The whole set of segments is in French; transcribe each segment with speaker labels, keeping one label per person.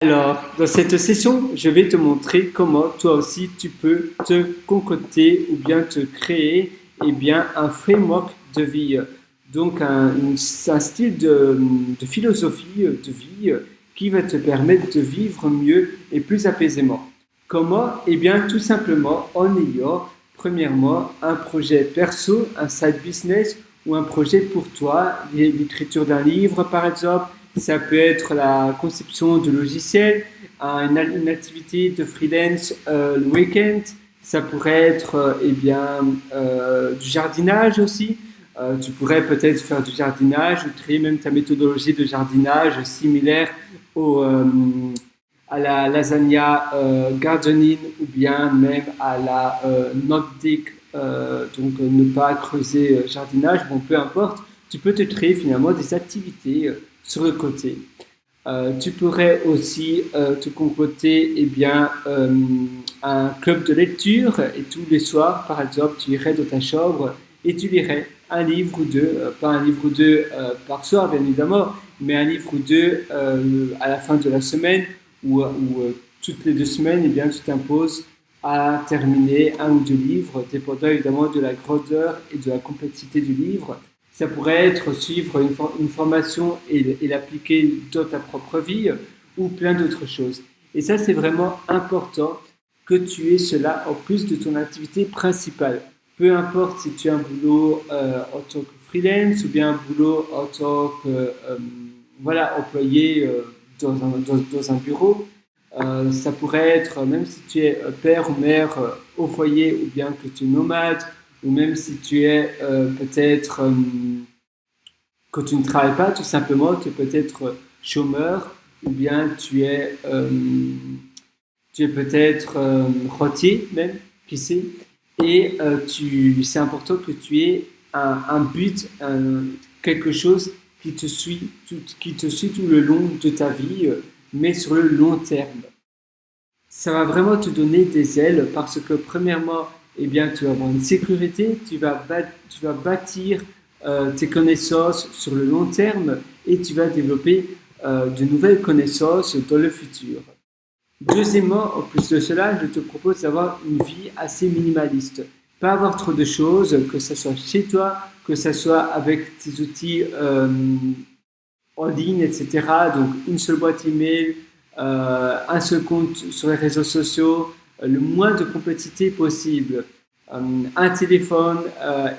Speaker 1: Alors, dans cette session, je vais te montrer comment toi aussi tu peux te concocter ou bien te créer un framework de vie. Donc, un style de philosophie de vie qui va te permettre de vivre mieux et plus apaisément. Comment? Tout simplement en ayant, premièrement, un projet perso, un side business ou un projet pour toi, l'écriture d'un livre par exemple. Ça peut être la conception de logiciels, une activité de freelance le week-end. Ça pourrait être du jardinage aussi. Tu pourrais peut-être faire du jardinage ou créer même ta méthodologie de jardinage similaire au, à la lasagna gardening ou bien même à la Nordic, donc ne pas creuser jardinage, bon peu importe. Tu peux te créer finalement des activités sur le côté. Tu pourrais aussi te concocter un club de lecture et tous les soirs, par exemple, tu irais dans ta chambre et tu lirais un livre ou deux, pas un livre ou deux par soir bien évidemment, mais un livre ou deux à la fin de la semaine ou toutes les 2 semaines, tu t'imposes à terminer un ou deux livres, dépendant évidemment de la grandeur et de la complexité du livre. Ça pourrait être suivre une formation et l'appliquer dans ta propre vie ou plein d'autres choses. Et ça, c'est vraiment important que tu aies cela en plus de ton activité principale. Peu importe si tu as un boulot en tant que freelance ou bien un boulot en tant que employé dans un bureau. Ça pourrait être, même si tu es père ou mère au foyer ou bien que tu es nomade, ou même si tu es peut-être que tu ne travailles pas, tout simplement, tu es peut-être chômeur, ou bien tu es peut-être routier même, qui sait, et c'est important que tu aies un but, quelque chose qui te suit tout le long de ta vie, mais sur le long terme. Ça va vraiment te donner des ailes parce que premièrement, tu vas avoir une sécurité, tu vas bâtir tes connaissances sur le long terme et tu vas développer de nouvelles connaissances dans le futur. Deuxièmement, en plus de cela, je te propose d'avoir une vie assez minimaliste. Pas avoir trop de choses, que ce soit chez toi, que ce soit avec tes outils en ligne, etc. Donc une seule boîte email, un seul compte sur les réseaux sociaux, le moins de complexité possible. Un téléphone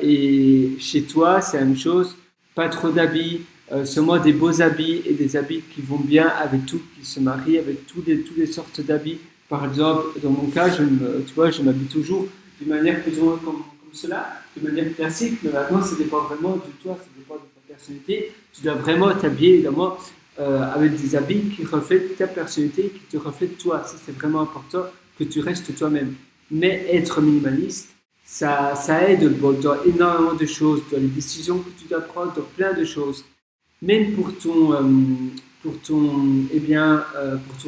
Speaker 1: et chez toi, c'est la même chose. Pas trop d'habits, seulement des beaux habits et des habits qui vont bien avec tout, qui se marient avec toutes les sortes d'habits. Par exemple, dans mon cas, je m'habille toujours d'une manière plus ou moins comme cela, de manière classique, mais maintenant, ça dépend vraiment de toi, ça dépend de ta personnalité. Tu dois vraiment t'habiller, évidemment, avec des habits qui reflètent ta personnalité, qui te reflètent toi. Ça, c'est vraiment important que tu restes toi-même. Mais être minimaliste, ça aide dans énormément de choses, dans les décisions que tu dois prendre, dans plein de choses. Même pour ton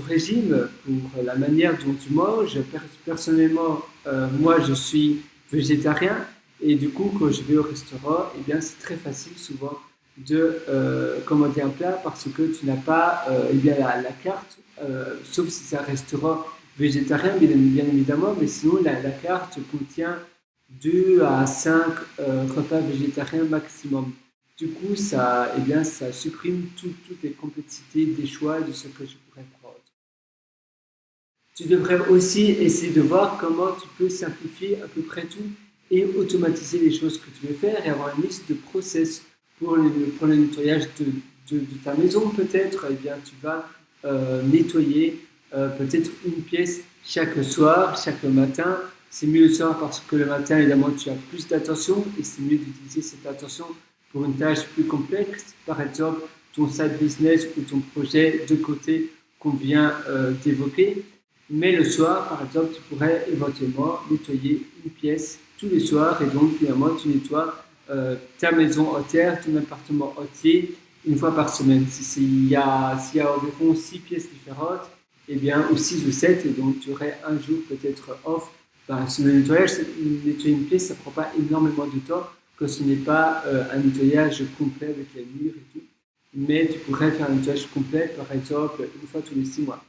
Speaker 1: régime, pour la manière dont tu manges. Personnellement, moi, je suis végétarien et du coup, quand je vais au restaurant, c'est très facile souvent de commander un plat parce que tu n'as pas la carte, sauf si c'est un restaurant végétarien, bien évidemment, mais sinon la carte contient 2 à 5 repas végétariens maximum. Du coup, ça supprime toutes les complexités des choix de ce que je pourrais prendre. Tu devrais aussi essayer de voir comment tu peux simplifier à peu près tout et automatiser les choses que tu veux faire et avoir une liste de process pour le nettoyage de ta maison peut-être. Tu vas nettoyer peut-être une pièce chaque soir, chaque matin. C'est mieux le soir parce que le matin, évidemment, tu as plus d'attention et c'est mieux d'utiliser cette attention pour une tâche plus complexe, par exemple ton side business ou ton projet de côté qu'on vient d'évoquer. Mais le soir, par exemple, tu pourrais éventuellement nettoyer une pièce tous les soirs et donc finalement tu nettoies ta maison entière, ton appartement entier une fois par semaine. S'il y a environ 6 pièces différentes, ou 6 ou 7, et donc tu aurais un jour peut-être off. Sur le nettoyage, nettoyer une pièce, ça ne prend pas énormément de temps que ce n'est pas un nettoyage complet avec les murs et tout. Mais tu pourrais faire un nettoyage complet, par exemple, une fois tous les 6 mois.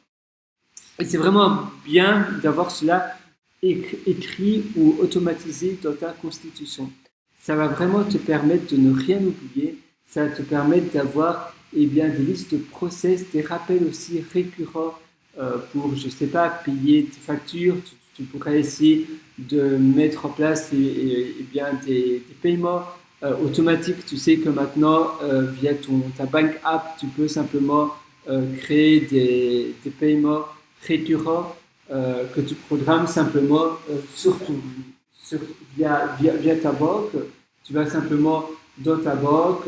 Speaker 1: Et c'est vraiment bien d'avoir cela écrit ou automatisé dans ta constitution. Ça va vraiment te permettre de ne rien oublier. Ça va te permettre d'avoir des listes de process, des rappels aussi récurrents pour, je ne sais pas, payer tes factures. Tu pourrais essayer de mettre en place des paiements automatiques. Tu sais que maintenant, via ta bank app, tu peux simplement créer des paiements récurrents que tu programmes simplement via ta banque. Tu vas simplement dans ta banque.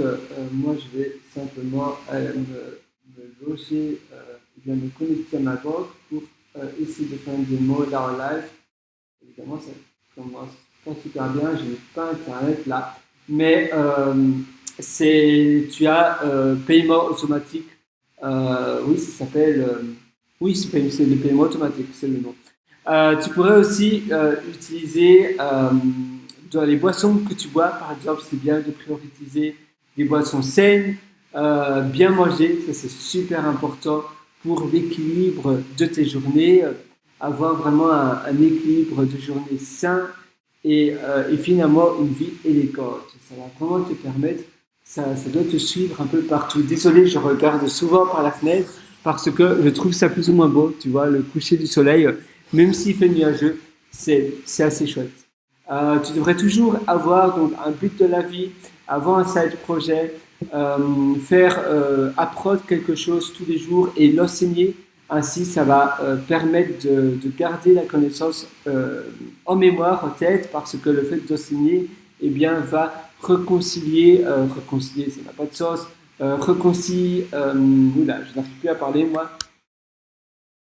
Speaker 1: Moi, je vais simplement me loger, me connecter à ma banque pour essayer de faire des mots là en live. Évidemment, ça commence pas super bien. Je n'ai pas Internet là. Mais tu as paiement automatique. Oui, ça s'appelle. Oui, c'est le paiement automatique, c'est le nom. Tu pourrais aussi utiliser dans les boissons que tu bois, par exemple, c'est bien de prioriser des boissons saines, bien manger, ça c'est super important pour l'équilibre de tes journées, avoir vraiment un équilibre de journée sain et finalement une vie élégante. Ça va vraiment te permettre, ça doit te suivre un peu partout. Désolé, je regarde souvent par la fenêtre parce que je trouve ça plus ou moins beau, tu vois, le coucher du soleil, même s'il fait nuageux, c'est assez chouette. Tu devrais toujours avoir donc un but de la vie, avoir un side projet, apprendre quelque chose tous les jours et l'enseigner. Ainsi, ça va permettre de garder la connaissance en mémoire, en tête, parce que le fait d'enseigner, va réconcilier, ça n'a pas de sens, oula, je n'arrive plus à parler, moi.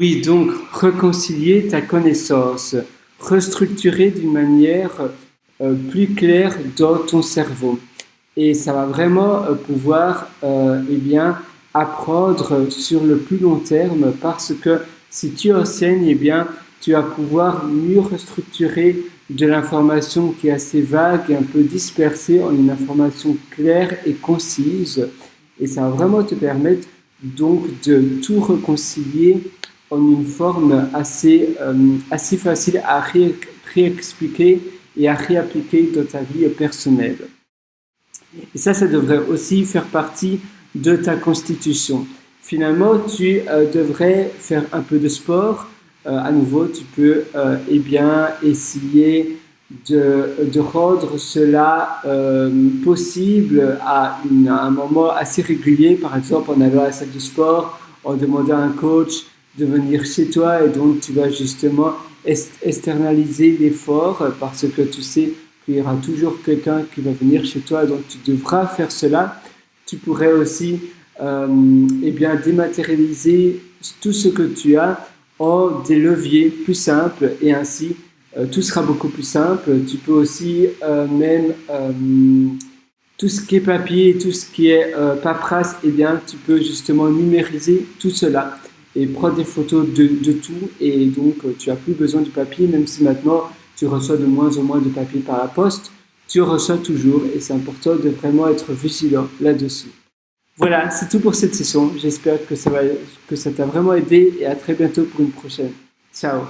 Speaker 1: Oui, donc, réconcilier ta connaissance, restructurer d'une manière plus claire dans ton cerveau. Et ça va vraiment pouvoir apprendre sur le plus long terme parce que si tu enseignes, tu vas pouvoir mieux restructurer de l'information qui est assez vague et un peu dispersée en une information claire et concise. Et ça va vraiment te permettre donc de tout réconcilier en une forme assez facile à réexpliquer et à réappliquer dans ta vie personnelle. Et ça devrait aussi faire partie de ta constitution. Finalement, tu devrais faire un peu de sport. À nouveau, tu peux essayer de rendre cela possible à un moment assez régulier. Par exemple, en allant à la salle de sport, en demandant à un coach de venir chez toi et donc tu vas justement externaliser l'effort parce que tu sais qu'il y aura toujours quelqu'un qui va venir chez toi, donc tu devras faire cela. Tu pourrais aussi dématérialiser tout ce que tu as en des leviers plus simples et ainsi tout sera beaucoup plus simple. Tu peux aussi tout ce qui est papier, tout ce qui est paperasse, tu peux justement numériser tout cela et prendre des photos de tout et donc tu n'as plus besoin du papier, même si maintenant tu reçois de moins en moins de papier par la poste, tu reçois toujours et c'est important de vraiment être vigilant là-dessus. Voilà, c'est tout pour cette session. J'espère que ça t'a vraiment aidé et à très bientôt pour une prochaine. Ciao.